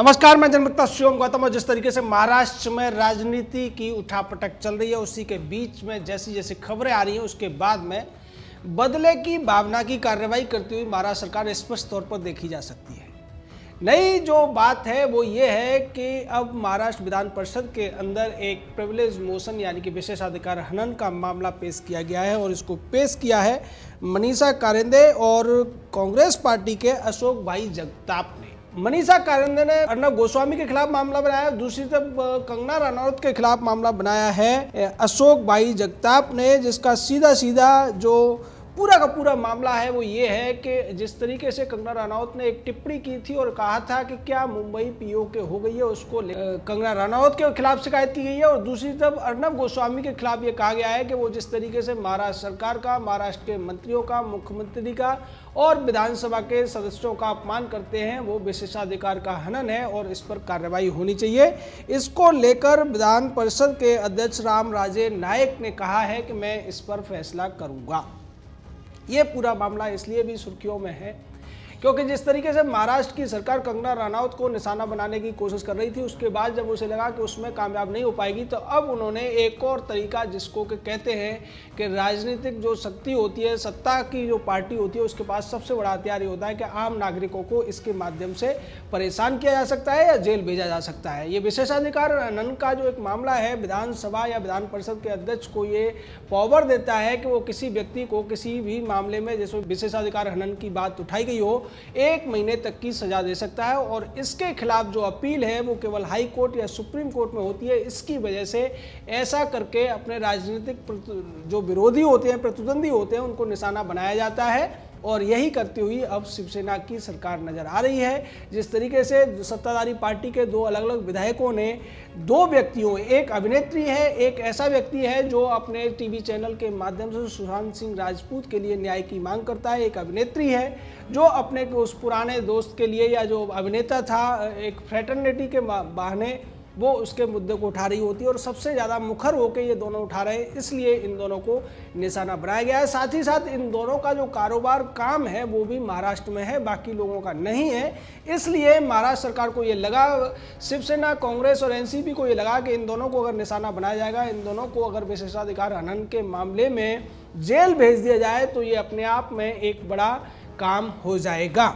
नमस्कार, मैं जनमित्र शिवम गौतम। और जिस तरीके से महाराष्ट्र में राजनीति की उठापटक चल रही है, उसी के बीच में जैसी जैसी खबरें आ रही हैं, उसके बाद में बदले की भावना की कार्रवाई करती हुई महाराष्ट्र सरकार स्पष्ट तौर पर देखी जा सकती है। नई जो बात है वो ये है कि अब महाराष्ट्र विधान परिषद के अंदर एक प्रिविलेज मोशन यानी कि विशेषाधिकार हनन का मामला पेश किया गया है और इसको पेश किया है मनीषा कारेंदे और कांग्रेस पार्टी के अशोक भाई जगताप ने। मनीषा कारेंदे ने अर्नब गोस्वामी के खिलाफ मामला बनाया, दूसरी तरफ कंगना रनौत के खिलाफ मामला बनाया है अशोक भाई जगताप ने, जिसका सीधा सीधा जो पूरा का पूरा मामला है वो ये है कि जिस तरीके से कंगना रनौत ने एक टिप्पणी की थी और कहा था कि क्या मुंबई पीओके हो गई है, उसको कंगना रनौत के खिलाफ शिकायत की गई है। और दूसरी तरफ अर्नब गोस्वामी के खिलाफ ये कहा गया है कि वो जिस तरीके से महाराष्ट्र सरकार का, महाराष्ट्र के मंत्रियों का, मुख्यमंत्री का और विधानसभा के सदस्यों का अपमान करते हैं, वो विशेषाधिकार का हनन है और इस पर कार्रवाई होनी चाहिए। इसको लेकर विधान परिषद के अध्यक्ष रामराजे नायक ने कहा है कि मैं इस पर फैसला करूंगा। ये पूरा मामला इसलिए भी सुर्खियों में है क्योंकि जिस तरीके से महाराष्ट्र की सरकार कंगना रनौत को निशाना बनाने की कोशिश कर रही थी, उसके बाद जब उसे लगा कि उसमें कामयाब नहीं हो पाएगी, तो अब उन्होंने एक और तरीका, जिसको कि कहते हैं कि राजनीतिक जो शक्ति होती है, सत्ता की जो पार्टी होती है, उसके पास सबसे बड़ा हथियार ये होता है कि आम नागरिकों को इसके माध्यम से परेशान किया जा सकता है या जेल भेजा जा सकता है। ये विशेषाधिकार हनन का जो एक मामला है, विधानसभा या विधान परिषद के अध्यक्ष को ये पावर देता है कि वो किसी व्यक्ति को किसी भी मामले में, जैसे विशेषाधिकार हनन की बात उठाई गई हो, 1 महीने तक की सजा दे सकता है। और इसके खिलाफ जो अपील है वो केवल हाई कोर्ट या सुप्रीम कोर्ट में होती है। इसकी वजह से ऐसा करके अपने राजनीतिक जो विरोधी होते हैं, प्रतिद्वंदी होते हैं, उनको निशाना बनाया जाता है। और यही करती हुई अब शिवसेना की सरकार नजर आ रही है। जिस तरीके से सत्ताधारी पार्टी के 2 अलग अलग विधायकों ने 2 व्यक्तियों, एक अभिनेत्री है, एक ऐसा व्यक्ति है जो अपने टीवी चैनल के माध्यम से सुशांत सिंह राजपूत के लिए न्याय की मांग करता है, एक अभिनेत्री है जो अपने उस पुराने दोस्त के लिए, या जो अभिनेता था, एक फ्रेटर्निटी के बहाने वो उसके मुद्दे को उठा रही होती है। और सबसे ज़्यादा मुखर होकर ये दोनों उठा रहे हैं, इसलिए इन दोनों को निशाना बनाया गया है। साथ ही साथ इन दोनों का जो कारोबार काम है वो भी महाराष्ट्र में है, बाकी लोगों का नहीं है। इसलिए महाराष्ट्र सरकार को ये लगा, शिवसेना, कांग्रेस और एनसीपी को ये लगा कि इन दोनों को अगर निशाना बनाया जाएगा, इन दोनों को अगर विशेषाधिकार हनन के मामले में जेल भेज दिया जाए, तो ये अपने आप में एक बड़ा काम हो जाएगा।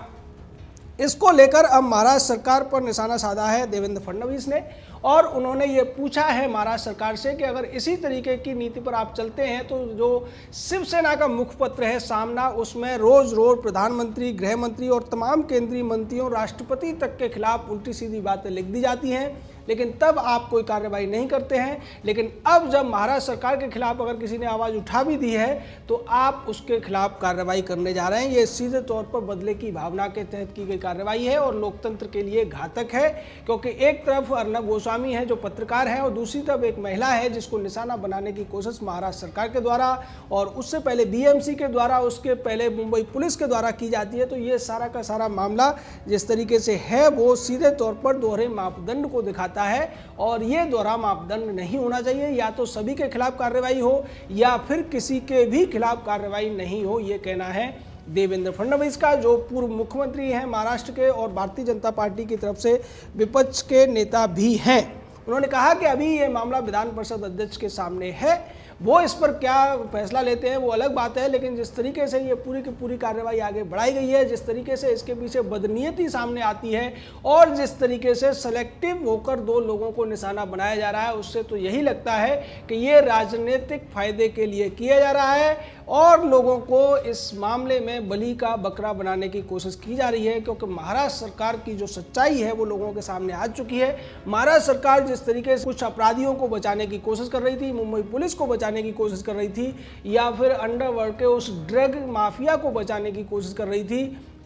इसको लेकर अब महाराष्ट्र सरकार पर निशाना साधा है देवेंद्र फडणवीस ने, और उन्होंने ये पूछा है महाराष्ट्र सरकार से कि अगर इसी तरीके की नीति पर आप चलते हैं तो जो शिवसेना का मुखपत्र है सामना, उसमें रोज रोज प्रधानमंत्री, गृह मंत्री और तमाम केंद्रीय मंत्रियों, राष्ट्रपति तक के खिलाफ उल्टी सीधी बातें लिख दी जाती हैं, लेकिन तब आप कोई कार्रवाई नहीं करते हैं। लेकिन अब जब महाराष्ट्र सरकार के खिलाफ अगर किसी ने आवाज़ उठा भी दी है तो आप उसके खिलाफ कार्रवाई करने जा रहे हैं। ये सीधे तौर पर बदले की भावना के तहत की गई कार्रवाई है और लोकतंत्र के लिए घातक है, क्योंकि एक तरफ अर्नब गोस्वामी है जो पत्रकार है और दूसरी तरफ एक महिला है जिसको निशाना बनाने की कोशिश महाराष्ट्र सरकार के द्वारा और उससे पहले बीएमसी के द्वारा, उसके पहले मुंबई पुलिस के द्वारा की जाती है। तो ये सारा का सारा मामला जिस तरीके से है वो सीधे तौर पर दोहरे मापदंड को दिखाता है, और ये दोहरा मापदंड नहीं होना चाहिए। या तो सभी के खिलाफ कार्रवाई हो या फिर किसी के भी खिलाफ कार्रवाई नहीं हो, ये कहना है देवेंद्र फडणवीस का, जो पूर्व मुख्यमंत्री हैं महाराष्ट्र के और भारतीय जनता पार्टी की तरफ से विपक्ष के नेता भी हैं। उन्होंने कहा कि अभी ये मामला विधान परिषद अध्यक्ष के सामने है, वो इस पर क्या फैसला लेते हैं वो अलग बात है, लेकिन जिस तरीके से ये पूरी की पूरी कार्रवाई आगे बढ़ाई गई है, जिस तरीके से इसके पीछे बदनीयती सामने आती है और जिस तरीके से सेलेक्टिव होकर 2 लोगों को निशाना बनाया जा रहा है, उससे तो यही लगता है कि ये राजनीतिक फायदे के लिए किया जा रहा है और लोगों को इस मामले में बलि का बकरा बनाने की कोशिश की जा रही है। क्योंकि महाराष्ट्र सरकार की जो सच्चाई है वो लोगों के सामने आ चुकी है। महाराष्ट्र सरकार जिस तरीके से कुछ अपराधियों को बचाने की कोशिश कर रही थी, मुंबई पुलिस को बचाने की कोशिश कर रही थी, या फिर अंडरवर्ल्ड के उस ड्रग माफिया को बचाने की कोशिश कर रही थी,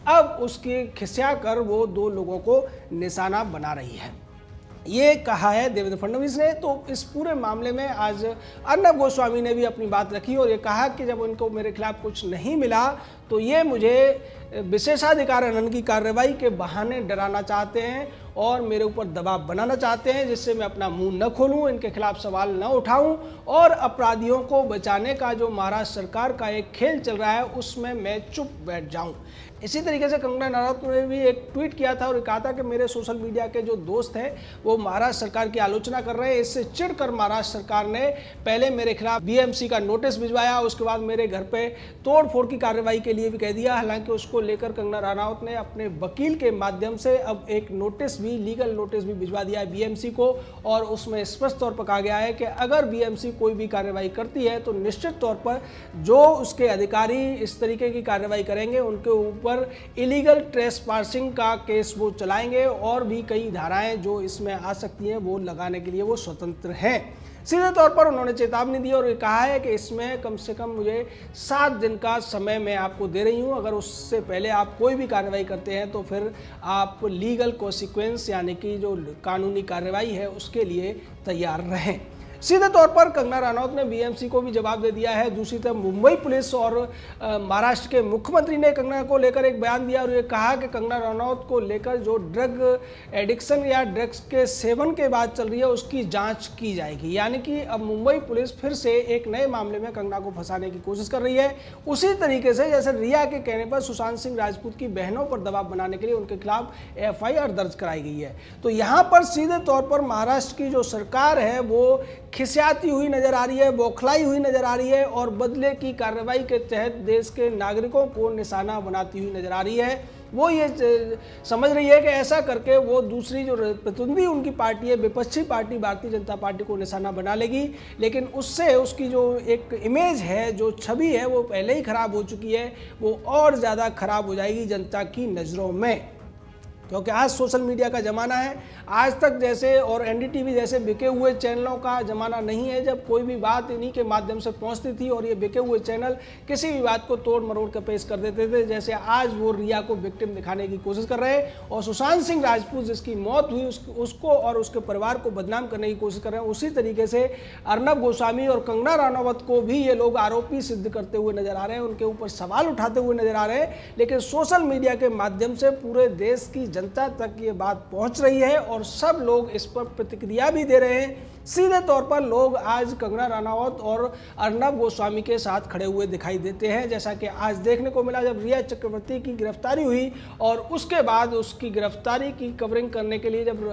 अब उसकी खिसिया कर वो 2 लोगों को निशाना बना रही है, ये कहा है देवेंद्र फडणवीस ने। तो इस पूरे मामले में आज अर्नब गोस्वामी ने भी अपनी बात रखी और ये कहा कि जब उनको मेरे खिलाफ कुछ नहीं मिला तो ये मुझे विशेषाधिकार हनन की कार्रवाई के बहाने डराना चाहते हैं और मेरे ऊपर दबाव बनाना चाहते हैं, जिससे मैं अपना मुंह न खोलूं, इनके खिलाफ सवाल न उठाऊं और अपराधियों को बचाने का जो महाराष्ट्र सरकार का एक खेल चल रहा है उसमें मैं चुप बैठ जाऊं। इसी तरीके से कंगना रनौत ने भी एक ट्वीट किया था और कहा था कि मेरे सोशल मीडिया के जो दोस्त हैं वो महाराष्ट्र सरकार की आलोचना कर रहे हैं। इससे चिढ़कर महाराष्ट्र सरकार ने पहले मेरे खिलाफ बीएमसी का नोटिस भिजवाया, उसके बाद मेरे घर पे तोड़फोड़ की कार्रवाई के लिए भी कह दिया। हालांकि उसको लेकर कंगना रनौत ने अपने वकील के माध्यम से अब एक नोटिस भी, लीगल नोटिस भी भिजवा दिया है बीएमसी को, और उसमें स्पष्ट तौर पर कहा गया है कि अगर बीएमसी कोई भी कार्रवाई करती है तो निश्चित तौर पर जो उसके अधिकारी इस तरीके की कार्रवाई करेंगे उनके ऊपर इलीगल ट्रेसपासिंग का केस वो चलाएंगे और भी कई धाराएं जो इसमें आ सकती हैं वो लगाने के लिए वो स्वतंत्र हैं। सीधे तौर पर उन्होंने चेतावनी दी और ये कहा है कि इसमें कम से कम मुझे 7 दिन का समय मैं आपको दे रही हूं, अगर उससे पहले आप कोई भी कार्रवाई करते हैं तो फिर आप लीगल कॉन्सिक्वेंस यानी कि जो कानूनी कार्रवाई है उसके लिए तैयार रहें। सीधे तौर पर कंगना रनौत ने बीएमसी को भी जवाब दे दिया है। दूसरी तरफ मुंबई पुलिस और महाराष्ट्र के मुख्यमंत्री ने कंगना को लेकर एक बयान दिया और ये कहा कि कंगना रनौत को लेकर जो ड्रग एडिक्शन या ड्रग्स के सेवन के बाद चल रही है उसकी जांच की जाएगी। यानी कि अब मुंबई पुलिस फिर से एक नए मामले में कंगना को फंसाने की कोशिश कर रही है। उसी तरीके से जैसे रिया के कहने पर सुशांत सिंह राजपूत की बहनों पर दबाव बनाने के लिए उनके खिलाफ एफआईआर दर्ज कराई गई है। तो यहाँ पर सीधे तौर पर महाराष्ट्र की जो सरकार है वो खिसियाती हुई नजर आ रही है, बौखलाई हुई नजर आ रही है और बदले की कार्रवाई के तहत देश के नागरिकों को निशाना बनाती हुई नजर आ रही है। वो ये समझ रही है कि ऐसा करके वो दूसरी जो प्रतिद्वंदी उनकी पार्टी है, विपक्षी पार्टी भारतीय जनता पार्टी को निशाना बना लेगी, लेकिन उससे उसकी जो एक इमेज है, जो छवि है वो पहले ही खराब हो चुकी है, वो और ज़्यादा खराब हो जाएगी जनता की नज़रों में। क्योंकि आज सोशल मीडिया का ज़माना है। आज तक जैसे और एनडीटीवी जैसे बिके हुए चैनलों का ज़माना नहीं है, जब कोई भी बात इन्हीं के माध्यम से पहुंचती थी और ये बिके हुए चैनल किसी भी बात को तोड़ मरोड़ कर पेश कर देते थे। जैसे आज वो रिया को विक्टिम दिखाने की कोशिश कर रहे हैं और सुशांत सिंह राजपूत जिसकी मौत हुई उसको और उसके परिवार को बदनाम करने की कोशिश कर रहे हैं। उसी तरीके से अर्नब गोस्वामी और कंगना रनौत को भी ये लोग आरोपी सिद्ध करते हुए नजर आ रहे हैं, उनके ऊपर सवाल उठाते हुए नजर आ रहे हैं। लेकिन सोशल मीडिया के माध्यम से पूरे देश की जनता तक ये बात पहुंच रही है और सब लोग इस पर प्रतिक्रिया भी दे रहे हैं। सीधे तौर पर लोग आज कंगना रनौत और अर्नब गोस्वामी के साथ खड़े हुए दिखाई देते हैं, जैसा कि आज देखने को मिला जब रिया चक्रवर्ती की गिरफ्तारी हुई और उसके बाद उसकी गिरफ्तारी की कवरिंग करने के लिए जब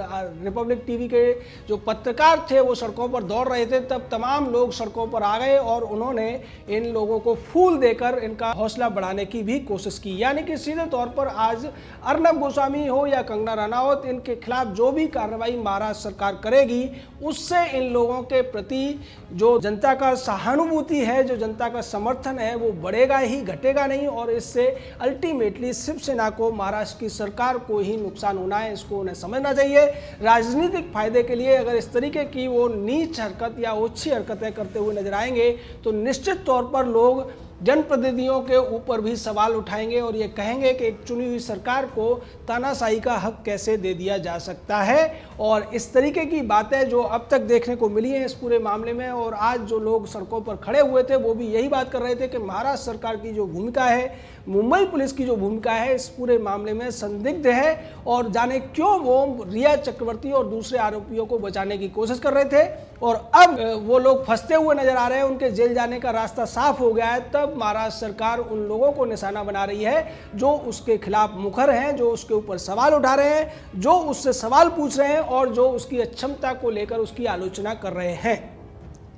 रिपब्लिक टीवी के जो पत्रकार थे वो सड़कों पर दौड़ रहे थे, तब तमाम लोग सड़कों पर आ गए और उन्होंने इन लोगों को फूल देकर इनका हौसला बढ़ाने की भी कोशिश की। यानी कि सीधे तौर पर आज अर्नब गोस्वामी हो या कंगना रनौत, इनके खिलाफ जो भी कार्रवाई महाराष्ट्र सरकार करेगी उससे इन लोगों के प्रति जो जनता का सहानुभूति है, जो जनता का समर्थन है वो बढ़ेगा ही, घटेगा नहीं। और इससे अल्टीमेटली शिवसेना को, महाराष्ट्र की सरकार को ही नुकसान होना है। इसको उन्हें समझना चाहिए। राजनीतिक फायदे के लिए अगर इस तरीके की वो नीच हरकत या ओछी हरकतें करते हुए नजर आएंगे तो निश्चित तौर पर लोग जनप्रतिनिधियों के ऊपर भी सवाल उठाएंगे और ये कहेंगे कि एक चुनी हुई सरकार को तानाशाही का हक कैसे दे दिया जा सकता है। और इस तरीके की बातें जो अब तक देखने को मिली हैं इस पूरे मामले में, और आज जो लोग सड़कों पर खड़े हुए थे वो भी यही बात कर रहे थे कि महाराष्ट्र सरकार की जो भूमिका है, मुंबई पुलिस की जो भूमिका है इस पूरे मामले में संदिग्ध है और जाने क्यों वो रिया चक्रवर्ती और दूसरे आरोपियों को बचाने की कोशिश कर रहे थे और अब वो लोग फंसते हुए नजर आ रहे हैं, उनके जेल जाने का रास्ता साफ हो गया है। तब महाराष्ट्र सरकार उन लोगों को निशाना बना रही है जो उसके खिलाफ मुखर हैं, जो उसके ऊपर सवाल उठा रहे हैं, जो उससे सवाल पूछ रहे हैं और जो उसकी अक्षमता को लेकर उसकी आलोचना कर रहे हैं।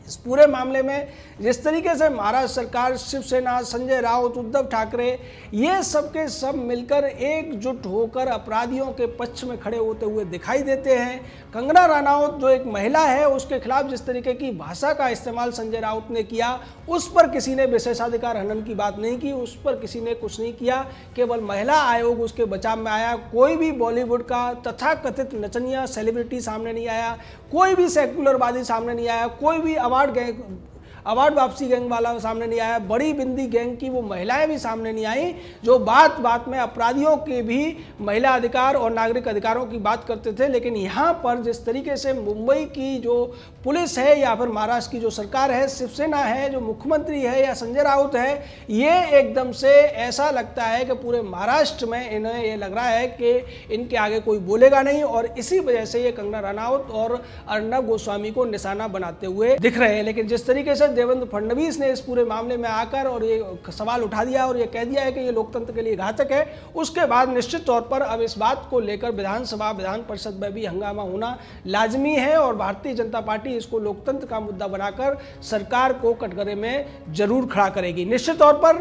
इस पूरे मामले में जिस तरीके से महाराष्ट्र सरकार, शिवसेना, संजय राउत, उद्धव ठाकरे, ये सब के सब मिलकर एकजुट होकर अपराधियों के पक्ष में खड़े होते हुए दिखाई देते हैं। कंगना रनौत जो एक महिला है उसके खिलाफ जिस तरीके की भाषा का इस्तेमाल संजय राउत ने किया, उस पर किसी ने विशेषाधिकार हनन की बात नहीं की, उस पर किसी ने कुछ नहीं किया। केवल महिला आयोग उसके बचाव में आया। कोई भी बॉलीवुड का तथाकथित नचनिया सेलिब्रिटी सामने नहीं आया, कोई भी सेक्युलरवादी सामने नहीं आया, कोई भी अवार्ड वापसी गैंग वाला सामने नहीं आया, बड़ी बिंदी गैंग की वो महिलाएं भी सामने नहीं आई जो बात बात में अपराधियों के भी महिला अधिकार और नागरिक अधिकारों की बात करते थे। लेकिन यहाँ पर जिस तरीके से मुंबई की जो पुलिस है या फिर महाराष्ट्र की जो सरकार है, शिवसेना है, जो मुख्यमंत्री है या संजय राउत है, ये एकदम से ऐसा लगता है कि पूरे महाराष्ट्र में इन्हें ये लग रहा है कि इनके आगे कोई बोलेगा नहीं और इसी वजह से ये कंगना रनौत और अर्नब गोस्वामी को निशाना बनाते हुए दिख रहे हैं। लेकिन जिस तरीके से देवेंद्र फडणवीस ने इस पूरे मामले में आकर और ये सवाल उठा दिया और ये कह दिया है कि ये लोकतंत्र के लिए घातक है, उसके बाद निश्चित तौर पर अब इस बात को लेकर विधानसभा विधान परिषद में भी हंगामा होना लाजमी है और भारतीय जनता पार्टी इसको लोकतंत्र का मुद्दा बनाकर सरकार को कटघरे में जरूर खड़ा करेगी। निश्चित तौर पर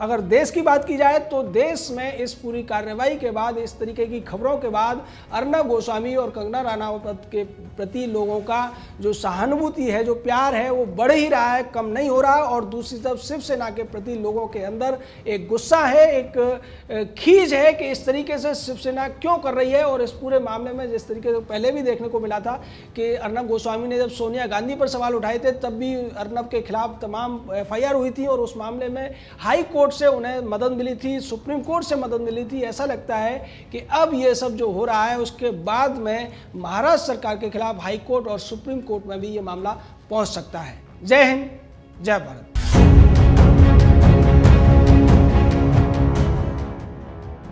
अगर देश की बात की जाए तो देश में इस पूरी कार्रवाई के बाद, इस तरीके की खबरों के बाद अर्नब गोस्वामी और कंगना रनौत के प्रति लोगों का जो सहानुभूति है, जो प्यार है, वो बढ़ ही रहा है, कम नहीं हो रहा। और दूसरी तरफ शिवसेना के प्रति लोगों के अंदर एक गुस्सा है, एक खींच है कि इस तरीके से शिवसेना क्यों कर रही है। और इस पूरे मामले में जिस तरीके से पहले भी देखने को मिला था कि अर्नब गोस्वामी ने जब सोनिया गांधी पर सवाल उठाए थे तब भी अर्नब के खिलाफ तमाम FIR हुई थी और उस मामले में हाई कोर्ट से उन्हें मदद मिली थी, सुप्रीम कोर्ट से मदद मिली थी। ऐसा लगता है कि अब ये सब जो हो रहा है उसके बाद में महाराष्ट्र सरकार के खिलाफ हाई कोर्ट और सुप्रीम कोर्ट में भी ये मामला पहुंच सकता है। जय हिंद, जय भारत।